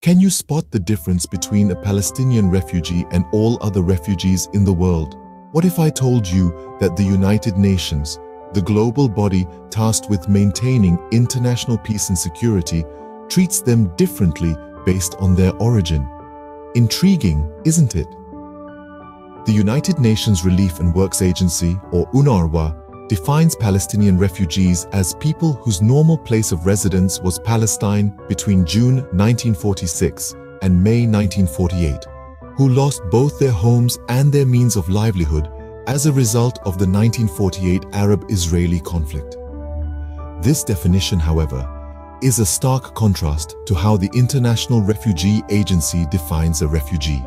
Can you spot the difference between a Palestinian refugee and all other refugees in the world? What if I told you that the United Nations, the global body tasked with maintaining international peace and security, treats them differently based on their origin? Intriguing, isn't it? The United Nations Relief and Works Agency, or UNRWA, defines Palestinian refugees as people whose normal place of residence was Palestine between June 1946 and May 1948, who lost both their homes and their means of livelihood as a result of the 1948 Arab-Israeli conflict. This definition, however, is a stark contrast to how the International Refugee Agency defines a refugee.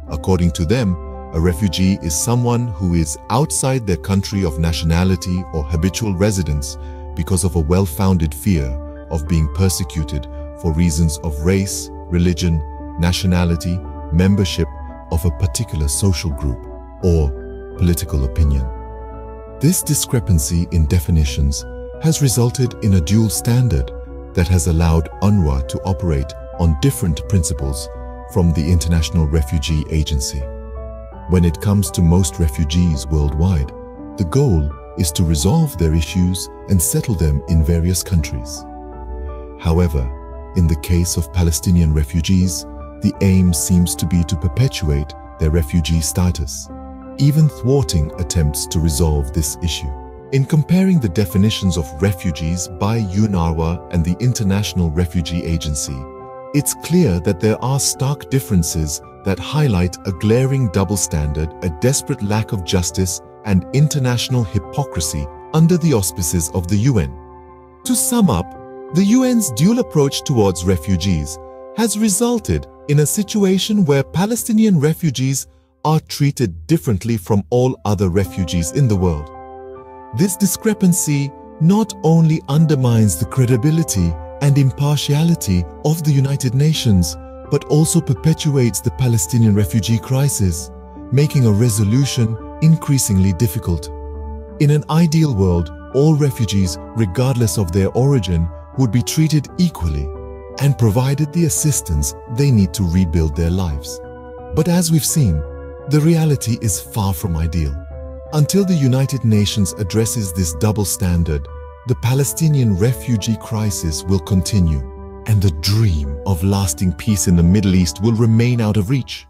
According to them, a refugee is someone who is outside their country of nationality or habitual residence because of a well-founded fear of being persecuted for reasons of race, religion, nationality, membership of a particular social group, or political opinion. This discrepancy in definitions has resulted in a dual standard that has allowed UNRWA to operate on different principles from the International Refugee Agency. When it comes to most refugees worldwide, the goal is to resolve their issues and settle them in various countries. However, in the case of Palestinian refugees, the aim seems to be to perpetuate their refugee status, even thwarting attempts to resolve this issue. In comparing the definitions of refugees by UNRWA and the International Refugee Agency, it's clear that there are stark differences that highlight a glaring double standard, a desperate lack of justice, and international hypocrisy under the auspices of the UN. To sum up, the UN's dual approach towards refugees has resulted in a situation where Palestinian refugees are treated differently from all other refugees in the world. This discrepancy not only undermines the credibility and impartiality of the United Nations, but also perpetuates the Palestinian refugee crisis, making a resolution increasingly difficult. In an ideal world, all refugees, regardless of their origin, would be treated equally and provided the assistance they need to rebuild their lives. But as we've seen, the reality is far from ideal. Until the United Nations addresses this double standard, the Palestinian refugee crisis will continue, and the dream of lasting peace in the Middle East will remain out of reach.